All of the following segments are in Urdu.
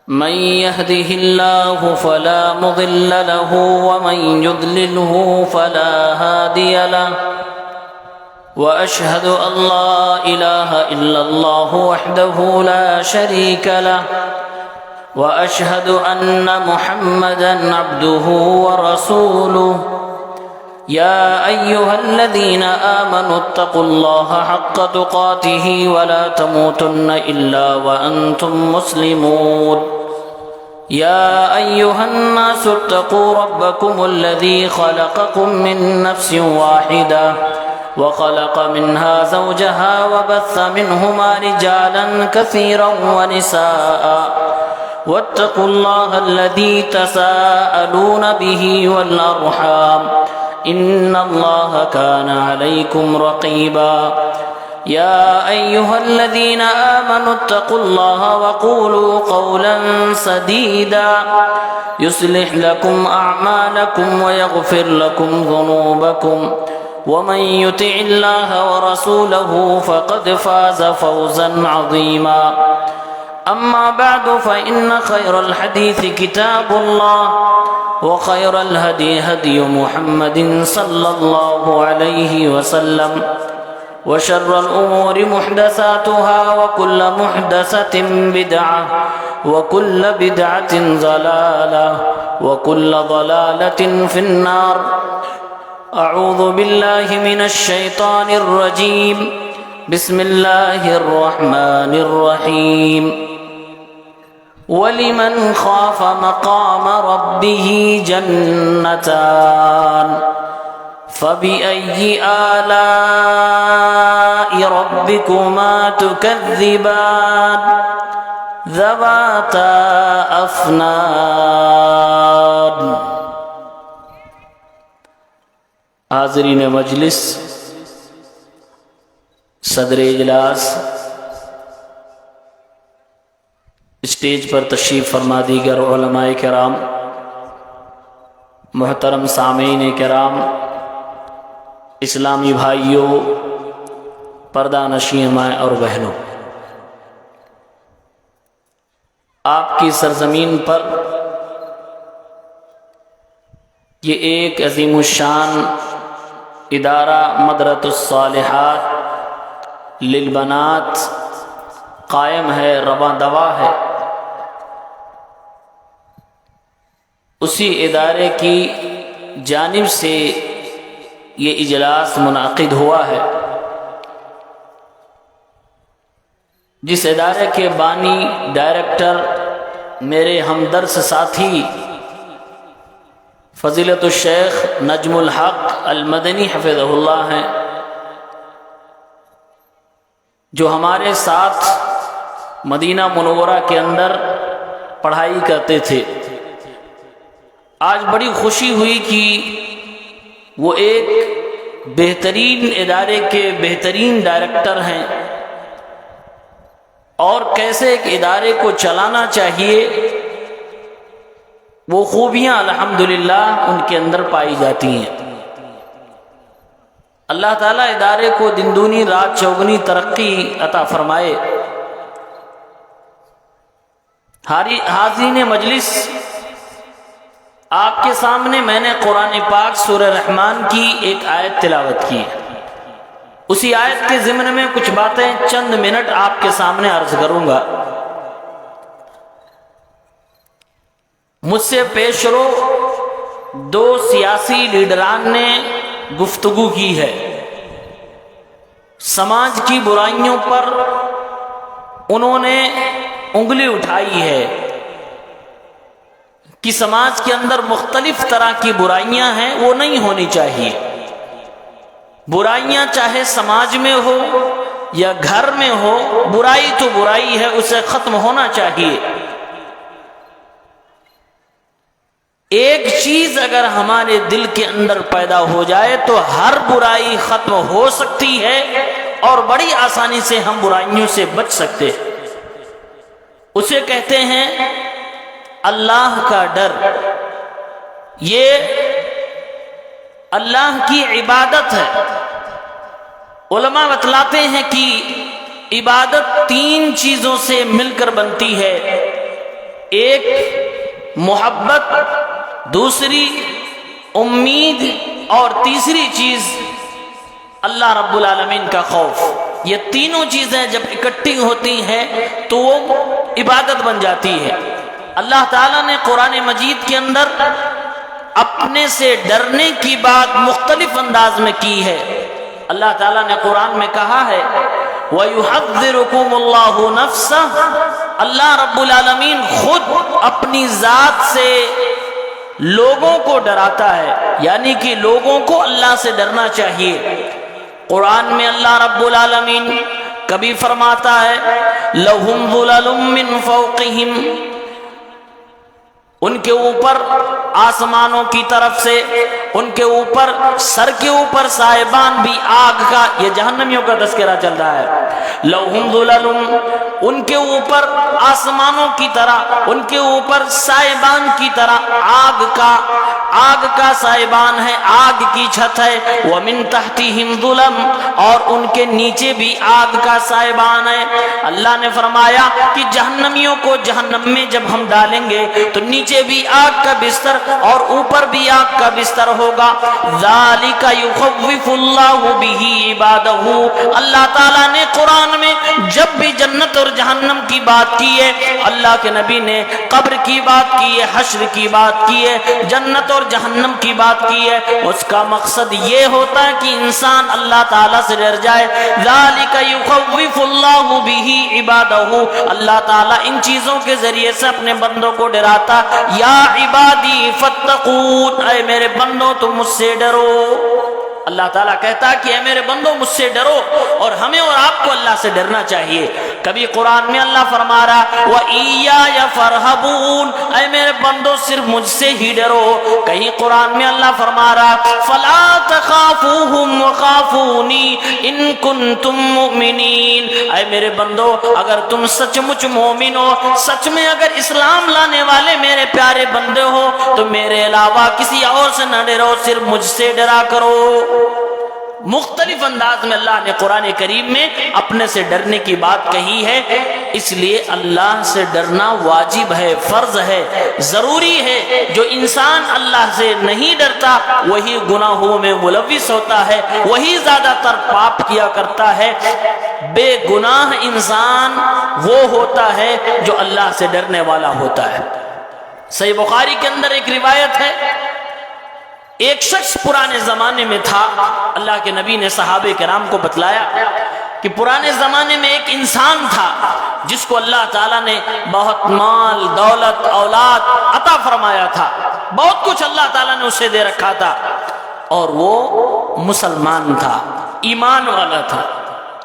من يهده الله فلا مضل له ومن يضلله فلا هادي له وأشهد أن لا إله إلا الله وحده لا شريك له وأشهد أن محمدًا عبده ورسوله يا أيها الذين آمنوا اتقوا الله حق تقاته ولا تموتن إلا وأنتم مسلمون يا أيها الناس اتقوا ربكم الذي خلقكم من نفس واحدة وخلق منها زوجها وبث منهما رجالا كثيرا ونساء واتقوا الله الذي تساءلون به والأرحام إن الله كان عليكم رقيبا يا أيها الذين آمنوا اتقوا الله وقولوا قولا سديدا يصلح لكم أعمالكم ويغفر لكم ذنوبكم ومن يطع الله ورسوله فقد فاز فوزا عظيما أما بعد فإن خير الحديث كتاب الله وخير الهدي هدي محمد صلى الله عليه وسلم وشر الأمور محدثاتها وكل محدثة بدعة وكل بدعة ضلالة وكل ضلالة في النار أعوذ بالله من الشيطان الرجيم بسم الله الرحمن الرحيم وَلِمَنْ خَافَ مَقَامَ رَبِّهِ جَنَّتَانِ فَبِأَيِّ آلَاءِ رَبِّكُمَا تُكَذِّبَانِ ذَوَاتَا أَفْنَانٍ۔ حاضرین مجلس، صدر اجلاس، اسٹیج پر تشریف فرما دیگر علماء کرام، محترم سامعین کرام، اسلامی بھائیوں، پردہ نشین مائیں اور بہنوں، آپ کی سرزمین پر یہ ایک عظیم الشان ادارہ مدرۃ الصالحات للبنات قائم ہے، رواں دوا ہے۔ اسی ادارے کی جانب سے یہ اجلاس منعقد ہوا ہے، جس ادارے کے بانی ڈائریکٹر میرے ہمدرس ساتھی فضیلت الشیخ نجم الحق المدنی حفظہ اللہ ہیں، جو ہمارے ساتھ مدینہ منورہ کے اندر پڑھائی کرتے تھے۔ آج بڑی خوشی ہوئی کہ وہ ایک بہترین ادارے کے بہترین ڈائریکٹر ہیں، اور کیسے ایک ادارے کو چلانا چاہیے وہ خوبیاں الحمدللہ ان کے اندر پائی جاتی ہیں۔ اللہ تعالیٰ ادارے کو دن دونی رات چوگنی ترقی عطا فرمائے۔ حاضرین مجلس، آپ کے سامنے میں نے قرآن پاک سورہ رحمان کی ایک آیت تلاوت کی، اسی آیت کے ضمن میں کچھ باتیں چند منٹ آپ کے سامنے عرض کروں گا۔ مجھ سے پیش رو دو سیاسی لیڈران نے گفتگو کی ہے، سماج کی برائیوں پر انہوں نے انگلی اٹھائی ہے کہ سماج کے اندر مختلف طرح کی برائیاں ہیں، وہ نہیں ہونی چاہیے۔ برائیاں چاہے سماج میں ہو یا گھر میں ہو، برائی تو برائی ہے، اسے ختم ہونا چاہیے۔ ایک چیز اگر ہمارے دل کے اندر پیدا ہو جائے تو ہر برائی ختم ہو سکتی ہے، اور بڑی آسانی سے ہم برائیوں سے بچ سکتے ہیں۔ اسے کہتے ہیں اللہ کا ڈر۔ یہ اللہ کی عبادت ہے۔ علماء بتلاتے ہیں کہ عبادت تین چیزوں سے مل کر بنتی ہے۔ ایک محبت، دوسری امید، اور تیسری چیز اللہ رب العالمین کا خوف۔ یہ تینوں چیزیں جب اکٹھی ہوتی ہیں تو وہ عبادت بن جاتی ہے۔ اللہ تعالیٰ نے قرآن مجید کے اندر اپنے سے ڈرنے کی بات مختلف انداز میں کی ہے۔ اللہ تعالیٰ نے قرآن میں کہا ہے وَيُحَذِّرُكُمُ اللَّهُ نَفْسَهُ، اللہ رب العالمین خود اپنی ذات سے لوگوں کو ڈراتا ہے، یعنی کہ لوگوں کو اللہ سے ڈرنا چاہیے۔ قرآن میں اللہ رب العالمین کبھی فرماتا ہے لَهُمْ ظُلَلٌ مِّن فَوْقِهِمْ، ان کے اوپر آسمانوں کی طرف سے ان کے اوپر سر کے اوپر صاحبان بھی آگ کا، یہ جہنمیوں کا تذکرہ چل رہا ہے۔ لَهُمْ ظُلَلٌ، ان کے اوپر آسمانوں کی طرح، ان کے اوپر صاحبان کی طرح آگ کا صاحبان ہے، آگ کی چھت ہے۔ وَمِن تَحْتِهِمْ ظُلَلٌ، اور ان کے نیچے بھی آگ کا صاحبان ہے۔ اللہ نے فرمایا کہ جہنمیوں کو جہنم میں جب ہم ڈالیں گے تو نیچے بھی آگ کا بستر اور اوپر بھی آگ کا بستر ہوگا۔ ذَلِكَ يُخَوِّفُ اللَّهُ بِهِ عِبَادَهُ، اللہ تعالیٰ نے قرآن میں جب بھی جنت اور جہنم کی بات کی ہے، اللہ کے نبی نے قبر کی بات کی ہے، حشر کی بات کی ہے، جنت اور جہنم کی بات کی ہے، اس کا مقصد یہ ہوتا ہے کہ انسان اللہ تعالیٰ سے ڈر جائے۔ ذَلِكَ يُخَوِّفُ اللَّهُ بِهِ عِبَادَهُ، اللہ تعالیٰ ان چیزوں کے ذریعے سے اپنے بندوں کو ڈراتا۔ یا عبادی فاتقون، اے میرے بندوں تم مجھ سے ڈرو۔ اللہ تعالیٰ کہتا کہ اے میرے بندوں مجھ سے ڈرو، اور ہمیں اور آپ کو اللہ سے ڈرنا چاہیے۔ کبھی قرآن میں اللہ فرما رہا وَإِيَّايَ فَارْهَبُونَ، اے میرے بندوں صرف مجھ سے ہی ڈرو۔ کہیں قرآن میں اللہ فرما رہا فَلَا تَخَافُوهُمْ وَخَافُونِي إِن كُنتُم مُؤْمِنِينَ، اے میرے بندوں اگر تم سچ مچ مومن ہو، سچ میں اگر اسلام لانے والے میرے پیارے بندے ہو تو میرے علاوہ کسی اور سے نہ ڈرو، صرف مجھ سے ڈرا کرو۔ مختلف انداز میں اللہ نے قرآن کریم میں اپنے سے ڈرنے کی بات کہی ہے، اس لیے اللہ سے ڈرنا واجب ہے، فرض ہے، ضروری ہے۔ جو انسان اللہ سے نہیں ڈرتا وہی گناہوں میں ملوث ہوتا ہے، وہی زیادہ تر پاپ کیا کرتا ہے۔ بے گناہ انسان وہ ہوتا ہے جو اللہ سے ڈرنے والا ہوتا ہے۔ صحیح بخاری کے اندر ایک روایت ہے، ایک شخص پرانے زمانے میں تھا، اللہ کے نبی نے صحابہ کرام کو بتلایا کہ پرانے زمانے میں ایک انسان تھا جس کو اللہ تعالیٰ نے بہت مال، دولت، اولاد عطا فرمایا تھا، بہت کچھ اللہ تعالیٰ نے اسے دے رکھا تھا، اور وہ مسلمان تھا، ایمان والا تھا،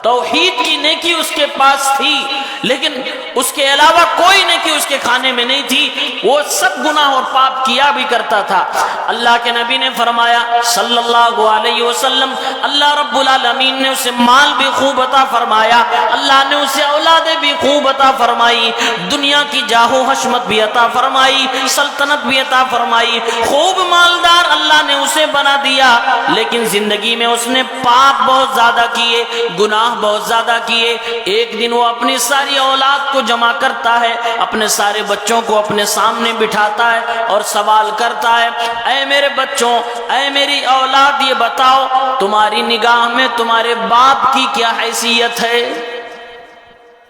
توحید کی نیکی اس کے پاس تھی، لیکن اس کے علاوہ کوئی نیکی اس کے کھانے میں نہیں تھی، وہ سب گناہ اور پاپ کیا بھی کرتا تھا۔ اللہ کے نبی نے فرمایا صلی اللہ علیہ وسلم، اللہ رب العالمین نے اسے مال بھی خوب عطا فرمایا، اللہ نے اسے اولادیں بھی خوب عطا فرمائی، دنیا کی جاہ و حشمت بھی عطا فرمائی، سلطنت بھی عطا فرمائی، خوب مالدار اللہ نے اسے بنا دیا، لیکن زندگی میں اس نے پاپ بہت زیادہ کیے، گناہ بہت زیادہ کیے۔ ایک دن وہ اپنی ساری اولاد کو جمع کرتا ہے، اپنے سارے بچوں کو اپنے سامنے بٹھاتا ہے اور سوال کرتا ہے اے میرے بچوں، اے میری اولاد، یہ بتاؤ تمہاری نگاہ میں تمہارے باپ کی کیا حیثیت ہے؟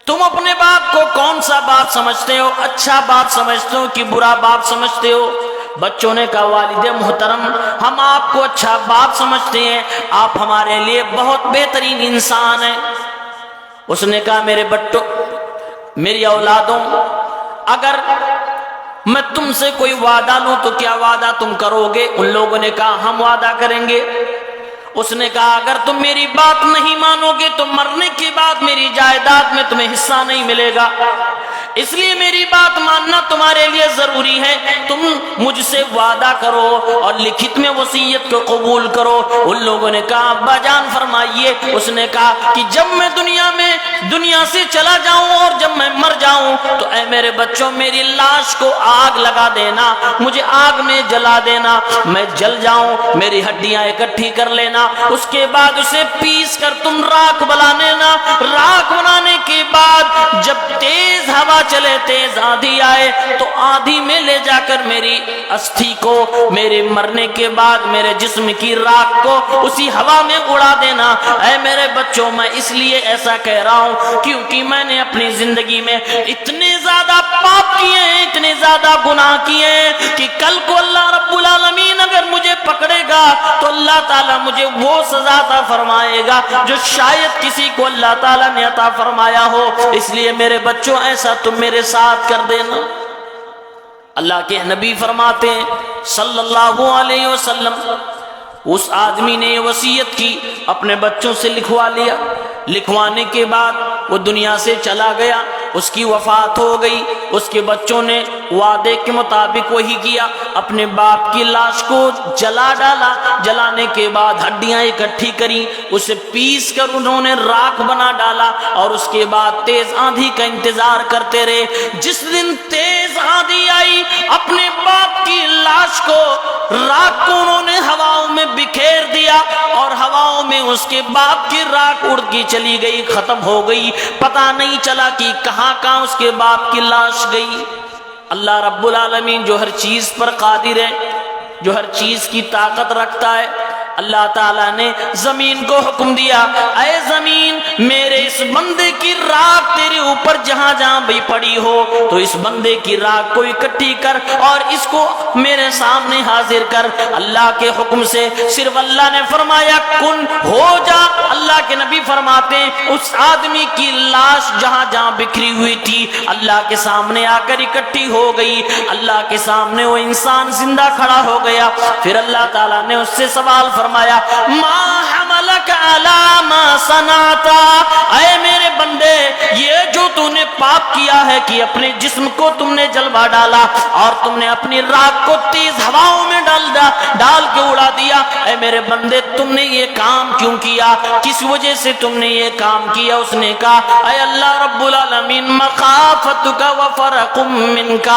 تم اپنے باپ کو کون سا باپ سمجھتے ہو؟ اچھا باپ سمجھتے ہو کہ برا باپ سمجھتے ہو؟ بچوں نے کہا والد محترم ہم آپ کو اچھا باپ سمجھتے ہیں، آپ ہمارے لیے بہت بہترین انسان ہیں۔ اس نے کہا میرے بٹو، میری اولادوں، اگر میں تم سے کوئی وعدہ لوں تو کیا وعدہ تم کرو گے؟ ان لوگوں نے کہا ہم وعدہ کریں گے۔ اس نے کہا اگر تم میری بات نہیں مانو گے تو مرنے کے بعد میری جائیداد میں تمہیں حصہ نہیں ملے گا، اس لیے میری بات ماننا تمہارے لیے ضروری ہے، تم مجھ سے وعدہ کرو اور لکھت میں وصیت کو قبول کرو۔ ان لوگوں نے کہا ابا جان فرمائیے۔ اس نے کہا کہ جب میں دنیا سے چلا جاؤں اور جب میں مر جاؤں تو اے میرے بچوں میری لاش کو آگ لگا دینا، مجھے آگ میں جلا دینا، میں جل جاؤں، میری ہڈیاں اکٹھی کر لینا، اس کے بعد اسے پیس کر تم راکھ بنا لینا، راکھ بنانے کے بعد جب تیز ہوا چلے، تیز آندھی آئے تو آندھی میں لے جا کر میری استھی کو، میرے مرنے کے بعد میرے جسم کی راکھ کو اسی ہوا میں اڑا دینا۔ اے میرے بچوں میں اس لیے ایسا کہہ رہا ہوں کیونکہ میں نے اپنی زندگی میں اتنے زیادہ پاپ کیے ہیں، اتنے زیادہ گناہ کیے ہیں کہ کل کو اللہ رب العالمین اگر مجھے پکڑے گا تو اللہ تعالیٰ مجھے وہ سزا عطا فرمائے گا جو شاید کسی کو اللہ تعالیٰ نے عطا فرمایا ہو۔ اس لیے میرے بچوں ایسا تم میرے ساتھ کر دینا۔ اللہ کے نبی فرماتے ہیں صلی اللہ علیہ وسلم، اس آدمی نے یہ وصیت کی، اپنے بچوں سے لکھوا لیا، لکھوانے کے بعد وہ دنیا سے چلا گیا، اس کی وفات ہو گئی، اس کے بچوں نے وعدے کے مطابق وہی کیا، اپنے باپ کی لاش کو جلا ڈالا، جلانے کے بعد ہڈیاں اکٹھی کری، اسے پیس کر انہوں نے راکھ بنا ڈالا، اور اس کے بعد تیز آندھی کا انتظار کرتے رہے۔ جس دن تیز آندھی آئی، اپنے باپ کی لاش کو، راکھ کو انہوں نے ہواؤں میں بکھیر دیا، اور ہواؤں میں اس کے باپ کی راکھ اڑ کے چلی گئی، ختم ہو گئی، پتہ نہیں چلا کہ کہاں اس کے باپ کی لاش گئی۔ اللہ رب العالمین جو ہر چیز پر قادر ہے، جو ہر چیز کی طاقت رکھتا ہے، اللہ تعالیٰ نے زمین کو حکم دیا، اے زمین میرے اس بندے کی راکھ تیرے اوپر جہاں جہاں بھی پڑی ہو تو اس بندے کی راکھ کو اکٹھی کر اور اس کو میرے سامنے حاضر کر۔ اللہ کے حکم سے صرف اللہ نے فرمایا کن ہو جا، اللہ کے نبی فرماتے ہیں اس آدمی کی لاش جہاں جہاں بکھری ہوئی تھی اللہ کے سامنے آ کر اکٹھی ہو گئی، اللہ کے سامنے وہ انسان زندہ کھڑا ہو گیا۔ پھر اللہ تعالیٰ نے اس سے سوال فرمایا ما حملک علی ما صنعت، اے میرے بندے یہ جو تو نے پاپ کیا ہے کہ اپنے جسم کو تم نے جلوا ڈالا اور تم نے اپنی راکھ کو تیز ہواؤں میں ڈال کے اڑا دیا، اے میرے بندے تم نے یہ کام کیوں کیا، کس وجہ سے تم نے یہ کام کیا؟ اس نے کہا اے اللہ رب العالمین مخافتک وفرق منک،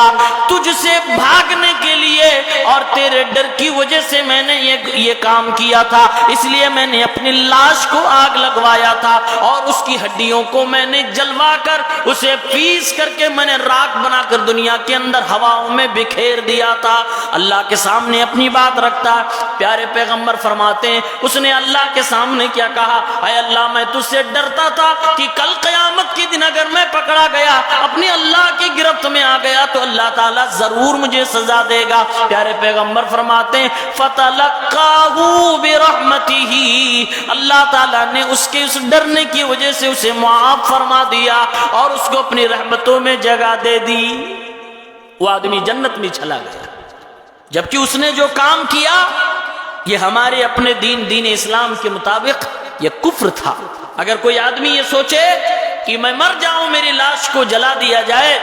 تجھ سے بھاگنے کے لیے اور تیرے ڈر کی وجہ سے میں نے یہ کام کیا تھا، اس لیے میں نے اپنی لاش کو آگ لگوایا تھا اور اس کی ہڈیوں کو میں نے جلوا کر اسے پیس کر کے میں نے راکھ بنا کر دنیا کے اندر ہواؤں میں بکھیر دیا تھا۔ اللہ کے سامنے اپنی بات رکھتا ہے۔ پیارے پیغمبر فرماتے ہیں اس نے اللہ کے سامنے کیا کہا، اے اللہ میں تجھ سے ڈرتا تھا کہ کل قیامت کے دن اگر میں پکڑا گیا اپنی اللہ کی گرفت میں آ گیا تو اللہ تعالیٰ ضرور مجھے سزا دے گا۔ پیارے پیغمبر فرماتے ہیں فَتَلَقَّاهُ بِرَحْمَتِهِ، اللہ تعالیٰ نے اس کے اس ڈرنے کی وجہ سے اسے معاف فرما دیا اور اس کو اپنی رحمتوں میں جگہ دے دی، وہ آدمی جنت میں چلا گیا۔ جبکہ اس نے جو کام کیا یہ ہمارے اپنے دین اسلام کے مطابق یہ کفر تھا۔ اگر کوئی آدمی یہ سوچے کہ میں مر جاؤں میری لاش کو جلا دیا جائے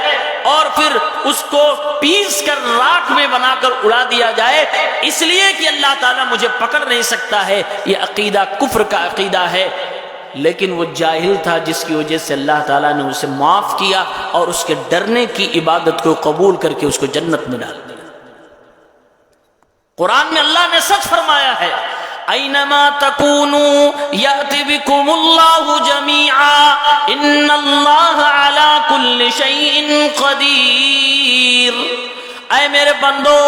اور پھر اس کو پیس کر راکھ میں بنا کر اڑا دیا جائے اس لیے کہ اللہ تعالیٰ مجھے پکڑ نہیں سکتا ہے، یہ عقیدہ کفر کا عقیدہ ہے۔ لیکن وہ جاہل تھا جس کی وجہ سے اللہ تعالیٰ نے اسے معاف کیا اور اس کے ڈرنے کی عبادت کو قبول کر کے اس کو جنت میں ڈال دیا۔ قرآن میں اللہ نے سچ فرمایا ہے اینما تکونوا یأتی بکم اللہ جمیعا ان اللہ علی کل شیء قدیر۔ اے میرے بندو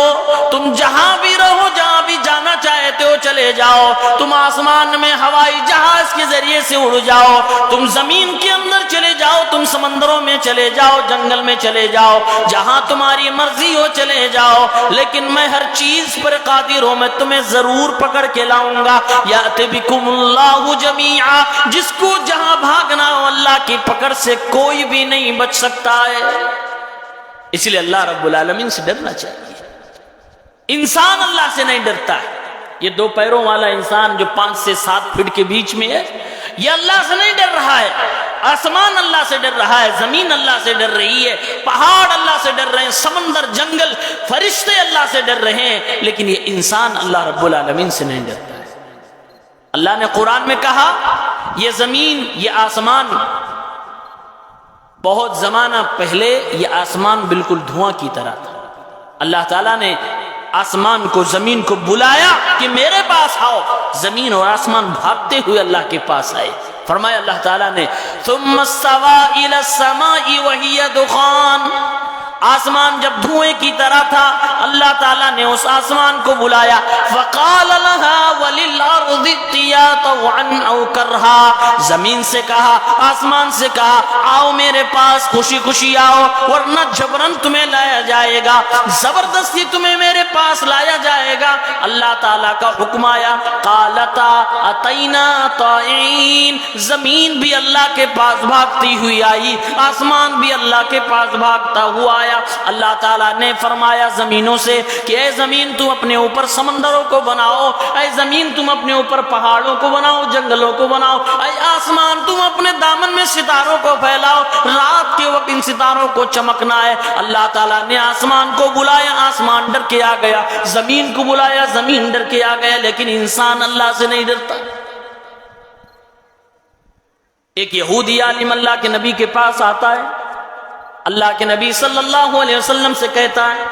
تم جہاں بھی رہو، جہاں بھی جانا چاہتے ہو چلے جاؤ، تم آسمان میں ہوائی جہاز کے ذریعے سے اڑ جاؤ، تم زمین کے اندر چلے جاؤ، تم سمندروں میں چلے جاؤ، جنگل میں چلے جاؤ، جہاں تمہاری مرضی ہو چلے جاؤ، لیکن میں ہر چیز پر قادر ہوں، میں تمہیں ضرور پکڑ کے لاؤں گا۔ یأتی بکم اللہ جمیعا، جس کو جہاں بھاگنا ہو اللہ کی پکڑ سے کوئی بھی نہیں بچ سکتا ہے۔ اس لیے اللہ رب العالمین سے ڈرنا چاہیے۔ انسان اللہ سے نہیں ڈرتا ہے، یہ دو پیروں والا انسان جو 5 سے 7 فٹ کے بیچ میں ہے یہ اللہ سے نہیں ڈر رہا ہے۔ آسمان اللہ سے ڈر رہا ہے، زمین اللہ سے ڈر رہی ہے، پہاڑ اللہ سے ڈر رہے ہیں، سمندر جنگل فرشتے اللہ سے ڈر رہے ہیں، لیکن یہ انسان اللہ رب العالمین سے نہیں ڈرتا ہے۔ اللہ نے قرآن میں کہا یہ زمین یہ آسمان بہت زمانہ پہلے یہ آسمان بالکل دھواں کی طرح تھا. اللہ تعالیٰ نے آسمان کو زمین کو بلایا کہ میرے پاس آؤ. زمین اور آسمان بھاگتے ہوئے اللہ کے پاس آئے. فرمایا اللہ تعالیٰ نے ثم استوى الى السماء وهي دخان. آسمان جب دھوئیں کی طرح تھا اللہ تعالیٰ نے اس آسمان کو بلایا. فقال لها وللارض ائتيا طوعا او كرها. زمین سے کہا آسمان سے کہا آؤ میرے پاس خوشی خوشی آؤ ورنہ جبرن تمہیں لایا جائے گا, زبردستی تمہیں میرے پاس لایا جائے گا. اللہ تعالیٰ کا حکم آیا قالتا اتینا طائعین. زمین بھی اللہ کے پاس بھاگتی ہوئی آئی, آسمان بھی اللہ کے پاس بھاگتا ہوا آیا. اللہ تعالیٰ نے فرمایا زمینوں سے کہ اے زمین تم اپنے اوپر سمندروں کو بناؤ, اے زمین تم اپنے اوپر پہاڑوں کو بناؤ, جنگلوں کو بناؤ, اے آسمان تم اپنے دامن میں ستاروں کو پھیلاؤ, رات کے وقت ان ستاروں کو چمکنا ہے. اللہ تعالیٰ نے آسمان کو بلایا, آسمان ڈر کے آ گیا. زمین کو بلایا, زمین ڈر کے آ گیا. لیکن انسان اللہ سے نہیں ڈرتا. ایک یہودی عالم اللہ کے نبی کے پاس آتا ہے. اللہ کے نبی صلی اللہ علیہ وسلم سے کہتا ہے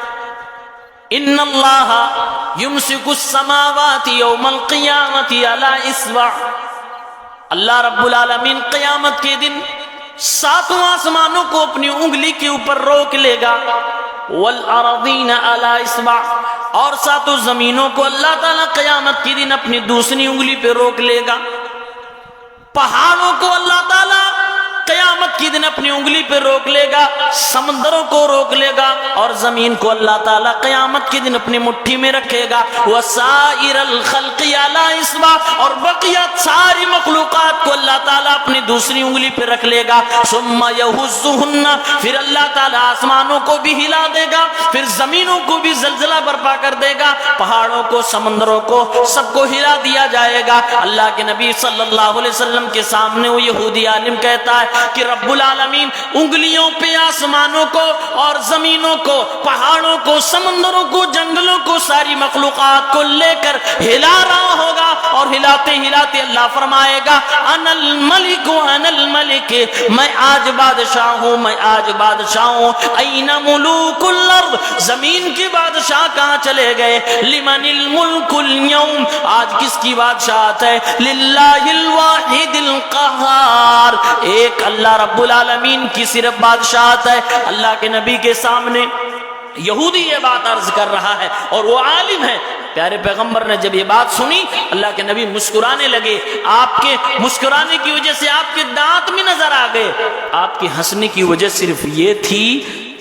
ان اللہ یمسک السماوات یوم القیامت علی اصبع. اللہ رب العالمین قیامت کے دن 7 آسمانوں کو اپنی انگلی کے اوپر روک لے گا. والارضین علی اصبع. اور 7 زمینوں کو اللہ تعالیٰ قیامت کے دن اپنی دوسری انگلی پہ روک لے گا. پہاڑوں کو اللہ تعالیٰ قیامت کی دن اپنی انگلی پہ روک لے گا, سمندروں کو روک لے گا, اور زمین کو اللہ تعالیٰ قیامت کے دن اپنی مٹھی میں رکھے گا. وسائر الخلق علی اصبع. اور بقیہ ساری مخلوقات کو اللہ تعالیٰ اپنی دوسری انگلی پہ رکھ لے گا. ثم یہزہن. پھر اللہ تعالیٰ آسمانوں کو بھی ہلا دے گا, پھر زمینوں کو بھی زلزلہ برپا کر دے گا, پہاڑوں کو, سمندروں کو, سب کو ہلا دیا جائے گا. اللہ کے نبی صلی اللہ علیہ وسلم کے سامنے وہ یہودی عالم کہتا ہے کہ رب العالمین انگلیوں پہ آسمانوں کو اور زمینوں کو, پہاڑوں کو, سمندروں کو, جنگلوں کو, ساری مخلوقات کو لے کر ہلا رہا ہوگا. اور ہلاتے ہلاتے اللہ فرمائے گا انا الملک انا الملک. میں آج بادشاہ ہوں, میں آج بادشاہ ہوں. این ملوک الارض. زمین کے بادشاہ کہاں چلے گئے؟ لمن الملک اليوم. آج کس کی بادشاہت ہے؟ للہ الواحد القہار. ایک اللہ رب العالمین کی صرف بادشاہت ہے. اللہ کے نبی کے سامنے یہودی یہ بات عرض کر رہا ہے اور وہ عالم ہے. پیارے پیغمبر نے جب یہ بات سنی اللہ کے نبی مسکرانے لگے. آپ کے مسکرانے کی وجہ سے آپ کے دانت بھی نظر آ گئے. آپ کی ہنسنے کی وجہ صرف یہ تھی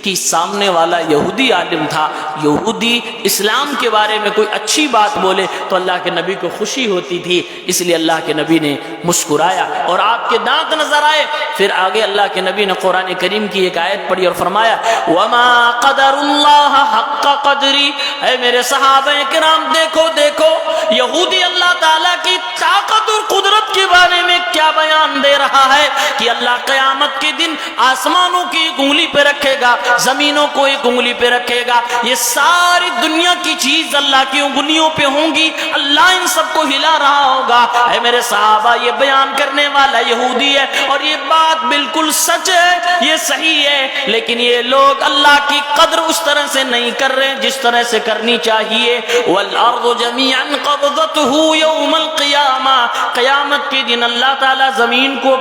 کہ سامنے والا یہودی عالم تھا. یہودی اسلام کے بارے میں کوئی اچھی بات بولے تو اللہ کے نبی کو خوشی ہوتی تھی, اس لیے اللہ کے نبی نے مسکرایا اور آپ کے دانت نظر آئے. پھر آگے اللہ کے نبی نے قرآن کریم کی ایک آیت پڑھی اور فرمایا وما قدر اللہ حق قدری. اے میرے صحابہ کرام دیکھو دیکھو یہودی اللہ تعالیٰ کی طاقت اور قدرت کے بارے میں کیا بیان دے رہا ہے کہ اللہ قیامت کے دن آسمانوں کی ایک انگلی پہ رکھے گا, زمینوں کو ایک انگلی پہ رکھے گا. یہ ساری دنیا کی چیز اللہ کی انگلیوں پہ ہوں گی, اللہ ان سب کو ہلا رہا ہوگا. اے میرے صحابہ یہ بیان کرنے والا یہودی ہے اور یہ بات بالکل سچ ہے, یہ صحیح ہے, لیکن یہ لوگ اللہ کی قدر اس طرح سے نہیں کر رہے جس طرح سے کرنی چاہیے. والارض جميعا قبضته يوم القیامہ. قیامت کے دن اللہ تعالیٰ زمین کو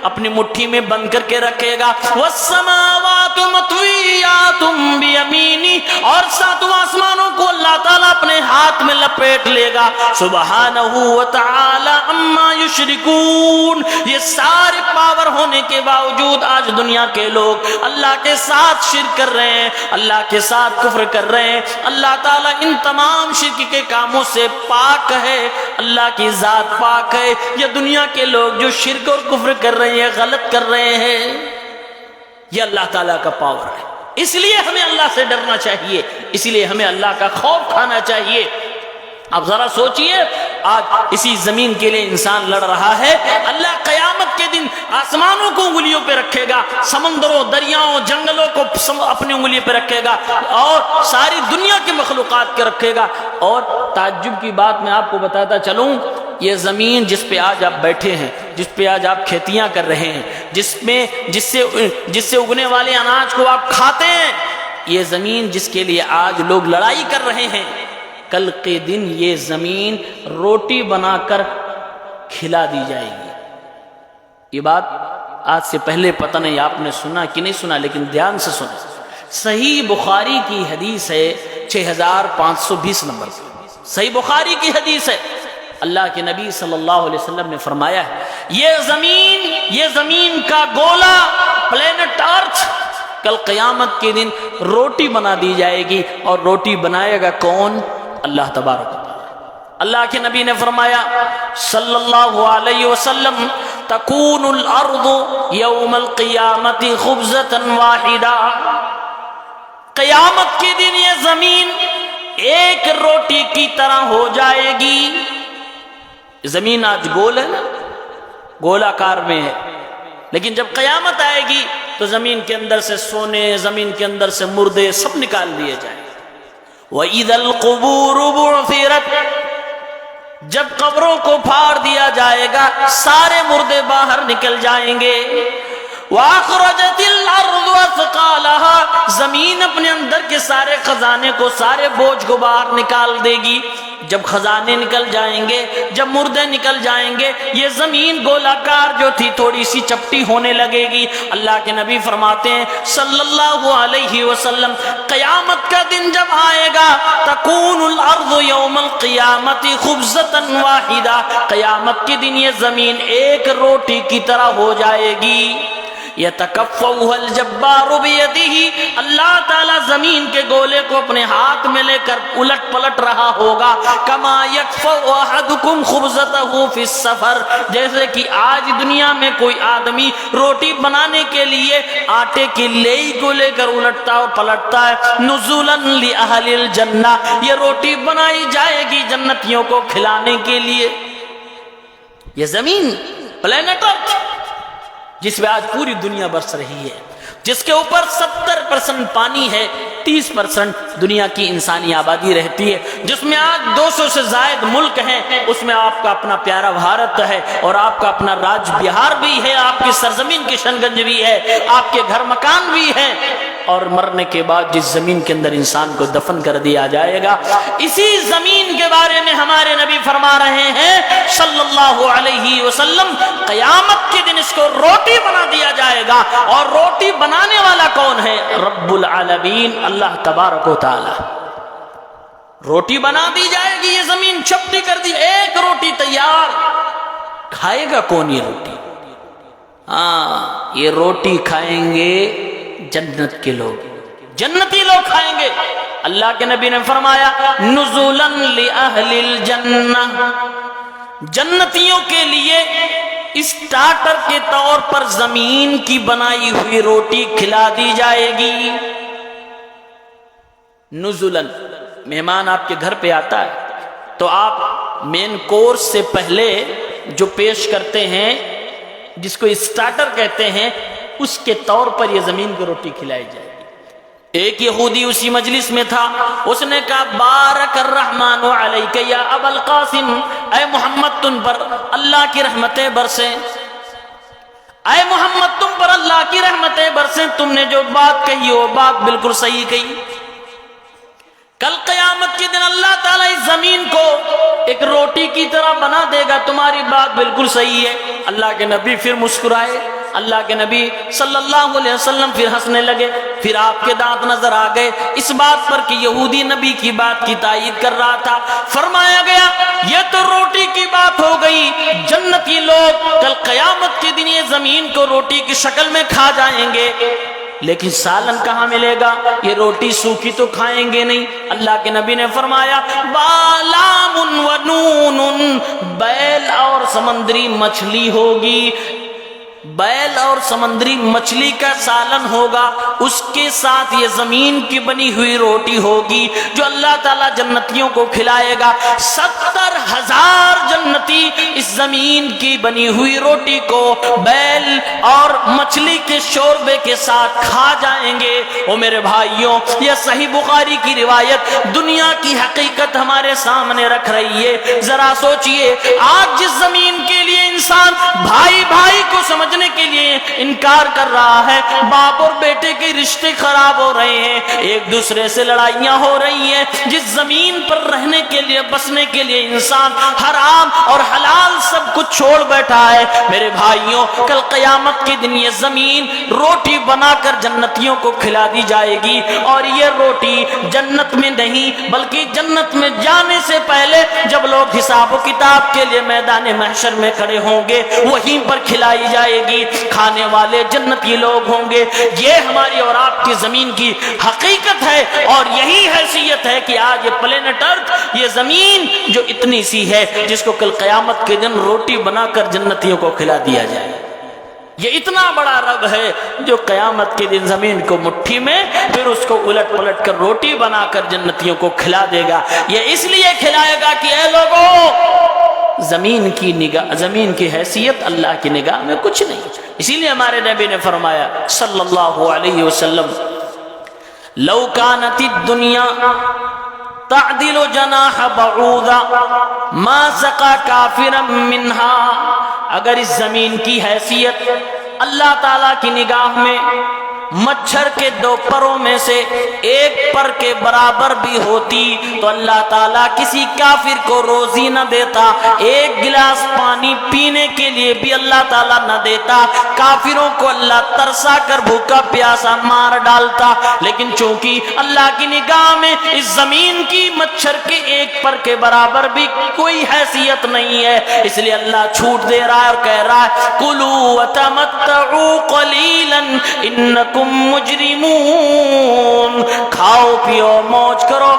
اپنی مٹھی میں بند کر کے رکھے گا. والسماوات مطویات بیمینی. اور 7 آسمانوں کو اللہ تعالیٰ اپنے ہاتھ میں لپیٹ لے گا. سبحانہ وتعالی عما یشرکون. یہ سارے پاور ہونے کے باوجود آج دنیا کے لوگ اللہ کے ساتھ شرک کر رہے ہیں, اللہ کے ساتھ کفر کر رہے ہیں. اللہ تعالیٰ ان تمام شرک کے کاموں سے پاک ہے, اللہ کی ذات پاک ہے. یہ دنیا کے لوگ جو شرک اور کفر کر رہے ہیں, غلط کر رہے ہیں, یہ اللہ تعالیٰ کا پاور ہے. اس لیے ہمیں اللہ سے ڈرنا چاہیے, اس لیے ہمیں اللہ کا خوف کھانا چاہیے. اب ذرا سوچئے آج اسی زمین کے لیے انسان لڑ رہا ہے, اللہ قیامت کے دن آسمانوں کو انگلیوں پہ رکھے گا, سمندروں, دریاؤں, جنگلوں کو اپنی انگلی پہ رکھے گا اور ساری دنیا کی مخلوقات کے رکھے گا. اور تعجب کی بات میں آپ کو بتاتا چلوں یہ زمین جس پہ آج آپ بیٹھے ہیں، جس پہ آج آپ کھیتیاں کر رہے ہیں، جس سے اگنے والے اناج کو آپ کھاتے ہیں، یہ زمین جس کے لیے آج لوگ لڑائی کر رہے ہیں، کل کے دن یہ زمین روٹی بنا کر کھلا دی جائے گی۔ یہ بات آج سے پہلے پتہ نہیں آپ نے سنا کہ نہیں سنا، لیکن دھیان سے سنا۔ صحیح بخاری کی حدیث ہے 6520 نمبر، صحیح بخاری کی حدیث ہے۔ اللہ کے نبی صلی اللہ علیہ وسلم نے فرمایا ہے یہ زمین کا گولا، پلینٹ ارتھ، کل قیامت کے دن روٹی بنا دی جائے گی، اور روٹی بنائے گا کون؟ اللہ تبارک و تعالی۔ اللہ کے نبی نے فرمایا صلی اللہ علیہ وسلم تکون الارض یوم القیامت خبزۃ واحدہ، قیامت کے دن یہ زمین ایک روٹی کی طرح ہو جائے گی۔ زمین آج گول ہے نا، گولاکار میں ہے، لیکن جب قیامت آئے گی تو زمین کے اندر سے سونے، زمین کے اندر سے مردے سب نکال دیے جائیں گے۔ وَإِذَا الْقُبُورُ بُعْثِرَتْ، جب قبروں کو پھاڑ دیا جائے گا سارے مردے باہر نکل جائیں گے۔ وَأَخْرَجَتِ الْأَرْضُ أَثْقَالَهَا، زمین اپنے اندر کے سارے خزانے کو، سارے بوجھ کو باہر نکال دے گی۔ جب خزانے نکل جائیں گے، جب مردے نکل جائیں گے، یہ زمین گولاکار جو تھی تھوڑی سی چپٹی ہونے لگے گی۔ اللہ کے نبی فرماتے ہیں صلی اللہ علیہ وسلم قیامت کا دن جب آئے گا تکون الارض یوم القیامت خبزۃ واحدہ، قیامت کے دن یہ زمین ایک روٹی کی طرح ہو جائے گی۔ یتکفؤها الجبار بیدہ، اللہ تعالی زمین کے گولے کو اپنے ہاتھ میں لے کر الٹ پلٹ رہا ہوگا۔ کما یکفؤ احدکم خبزتہ فی السفر، جیسے کہ آج دنیا میں کوئی آدمی روٹی بنانے کے لیے آٹے کی لیئی کو لے کر الٹتا اور پلٹتا ہے۔ نزولا لأہل الجنہ، یہ روٹی بنائی جائے گی جنتیوں کو کھلانے کے لیے۔ یہ زمین پلینٹ ارتھ جس میں آج پوری دنیا برس رہی ہے، جس کے اوپر 70% پانی ہے، 30% دنیا کی انسانی آبادی رہتی ہے، جس میں آج 200 سے زائد ملک ہیں، اس میں آپ کا اپنا پیارا بھارت ہے، اور آپ کا اپنا راج بہار بھی ہے، آپ کی سرزمین کشن گنج بھی ہے، آپ کے گھر مکان بھی ہیں، اور مرنے کے بعد جس زمین کے اندر انسان کو دفن کر دیا جائے گا، اسی زمین کے بارے میں ہمارے نبی فرما رہے ہیں صلی اللہ علیہ وسلم قیامت کے دن اس کو روٹی بنا دیا جائے گا، اور روٹی بنانے والا کون ہے؟ رب العالمین، اللہ تبارک و تعالی۔ روٹی بنا دی جائے گی، یہ زمین چپٹی کر دی، ایک روٹی تیار، کھائے گا کون یہ روٹی؟ یہ روٹی کھائیں گے جنت کے لوگ، جنتی لوگ کھائیں گے۔ اللہ کے نبی نے فرمایا نزولا لأہل الجنہ، جنتیوں کے لیے اسٹارٹر کے طور پر زمین کی بنائی ہوئی روٹی کھلا دی جائے گی۔ نزولا، مہمان آپ کے گھر پہ آتا ہے تو آپ مین کورس سے پہلے جو پیش کرتے ہیں جس کو اسٹارٹر کہتے ہیں، اس کے طور پر یہ زمین کو روٹی کھلائی جائے گی۔ ایک یہودی اسی مجلس میں تھا، اس نے کہا بارک الرحمن علیک یا ابا القاسم، اے محمد تم پر اللہ کی رحمتیں برسیں، اے محمد تم پر اللہ کی رحمتیں برسیں، تم نے جو بات کہی وہ بات بالکل صحیح کہی۔ کل قیامت کے دن اللہ تعالیٰ اس زمین کو ایک روٹی کی طرح بنا دے گا، تمہاری بات بالکل صحیح ہے۔ اللہ کے نبی پھر مسکرائے، اللہ کے نبی صلی اللہ علیہ وسلم پھر ہنسنے لگے، پھر آپ کے دانت نظر آ گئے اس بات پر کہ یہودی نبی کی بات کی تائید کر رہا تھا۔ فرمایا گیا یہ تو روٹی کی بات ہو گئی، جنتی لوگ کل قیامت کے دن یہ زمین کو روٹی کی شکل میں کھا جائیں گے، لیکن سالن کہاں ملے گا؟ یہ روٹی سوکھی تو کھائیں گے نہیں۔ اللہ کے نبی نے فرمایا بالام و نون، بیل اور سمندری مچھلی ہوگی۔ بیل اور سمندری مچھلی کا سالن ہوگا، اس کے ساتھ یہ زمین کی بنی ہوئی روٹی ہوگی جو اللہ تعالیٰ جنتیوں کو کھلائے گا۔ 70,000 جنتی اس زمین کی بنی ہوئی روٹی کو بیل اور مچھلی کے شوربے کے ساتھ کھا جائیں گے۔ او میرے بھائیوں، یہ صحیح بخاری کی روایت دنیا کی حقیقت ہمارے سامنے رکھ رہی ہے۔ ذرا سوچئے، آج جس زمین کے لیے انسان بھائی بھائی کو سمجھنے کے لیے انکار کر رہا ہے، باپ اور بیٹے کے رشتے خراب ہو رہے ہیں، ایک دوسرے سے لڑائیاں ہو رہی ہیں، جس زمین پر رہنے کے لیے بسنے کے لیے انسان حرام اور حلال سب کچھ چھوڑ بیٹھا ہے، میرے بھائیوں کل قیامت کے دن یہ زمین روٹی بنا کر جنتیوں کو کھلا دی جائے گی، اور یہ روٹی جنت میں نہیں بلکہ جنت میں جانے سے پہلے جب لوگ حساب و کتاب کے لیے میدان محشر میں کھڑے ہوں گے وہیں پر کھلائی جائے گی۔ کھانے والے جنتی لوگ ہوں گے۔ یہ ہماری اور آپ کی زمین کی حقیقت ہے، اور یہی حیثیت ہے کہ آج یہ پلینٹ ارتھ، یہ زمین جو اتنی سی ہے، جس کو کل قیامت کے دن روٹی بنا کر جنتیوں کو کھلا دیا جائے۔ یہ اتنا بڑا رب ہے جو قیامت کے دن زمین کو مٹھی میں پھر اس کو الٹ پلٹ کر روٹی بنا کر جنتیوں کو کھلا دے گا۔ یہ اس لیے کھلائے گا کہ اے لوگوں، زمین کی حیثیت اللہ کی نگاہ میں کچھ نہیں۔ اسی لیے ہمارے نبی نے فرمایا صلی اللہ علیہ وسلم، لو کانت الدنیا تعدل جناح بعوضہ ما سقى کافرا منها، اگر اس زمین کی حیثیت اللہ تعالیٰ کی نگاہ میں مچھر کے 2 پروں میں سے ایک پر کے برابر بھی ہوتی تو اللہ تعالیٰ کسی کافر کو روزی نہ دیتا، ایک گلاس پانی پینے کے لیے بھی اللہ تعالیٰ نہ دیتا، کافروں کو اللہ ترسا کر بھوکا پیاسا مار ڈالتا۔ لیکن چونکہ اللہ کی نگاہ میں اس زمین کی مچھر کے ایک پر کے برابر بھی کوئی حیثیت نہیں ہے، اس لیے اللہ چھوٹ دے رہا ہے اور کہہ رہا ہے کُلُوا وَتَمَتَّعُوا قَلِيلًا إِنَّكُمْ مجرمون، کھاؤ پیو موج کرو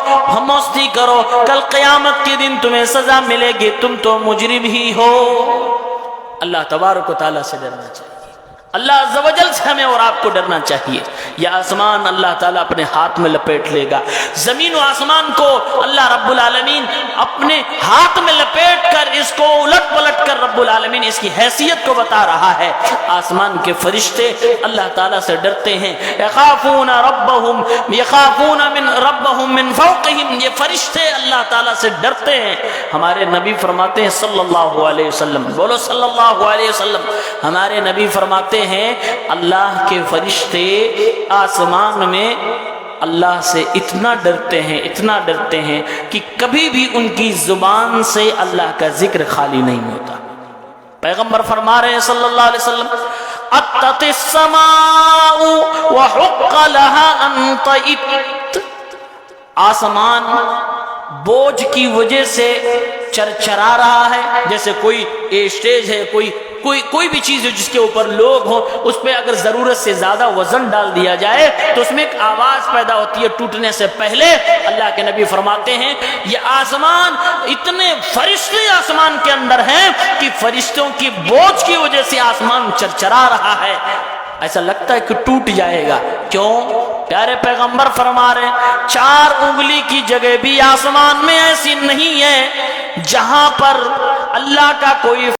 مستی کرو، کل قیامت کے دن تمہیں سزا ملے گی، تم تو مجرم ہی ہو۔ اللہ تبارک و تعالیٰ سے ڈرنا چاہیے، اللہ عز و جل سے ہمیں اور آپ کو ڈرنا چاہیے۔ یہ آسمان اللہ تعالیٰ اپنے ہاتھ میں لپیٹ لے گا، زمین و آسمان کو اللہ رب العالمین اپنے ہاتھ میں لپیٹ کر اس کو الٹ پلٹ کر رب العالمین اس کی حیثیت کو بتا رہا ہے۔ آسمان کے فرشتے اللہ تعالیٰ سے ڈرتے ہیں، یخافون ربهم من فوقهم، یہ فرشتے اللہ تعالیٰ سے ڈرتے ہیں۔ ہمارے نبی فرماتے ہیں صلی اللہ علیہ وسلم، بولو صلی اللہ علیہ وسلم، ہمارے نبی فرماتے ہیں اللہ کے فرشتے آسمان میں اللہ سے اتنا ڈرتے ہیں کہ کبھی بھی ان کی زبان سے اللہ کا ذکر خالی نہیں ہوتا۔ پیغمبر فرما رہے ہیں صلی اللہ علیہ وسلم، اطت السماء وحق لها ان طئت، آسمان بوجھ کی وجہ سے چرچرا رہا ہے، جیسے کوئی اسٹیج ہے، کوئی بھی چیز ہے جس کے اوپر لوگ ہوں، اس پہ اگر ضرورت سے زیادہ وزن ڈال دیا جائے تو اس میں ایک آواز پیدا ہوتی ہے ٹوٹنے سے پہلے۔ اللہ کے نبی فرماتے ہیں یہ آسمان، اتنے فرشتے آسمان کے اندر ہیں کہ فرشتوں کی بوجھ کی وجہ سے آسمان چرچرا رہا ہے، ایسا لگتا ہے کہ ٹوٹ جائے گا۔ کیوں؟ پیارے پیغمبر فرما رہے ہیں 4 انگلی کی جگہ بھی آسمان میں ایسی نہیں ہے جہاں پر اللہ کا کوئی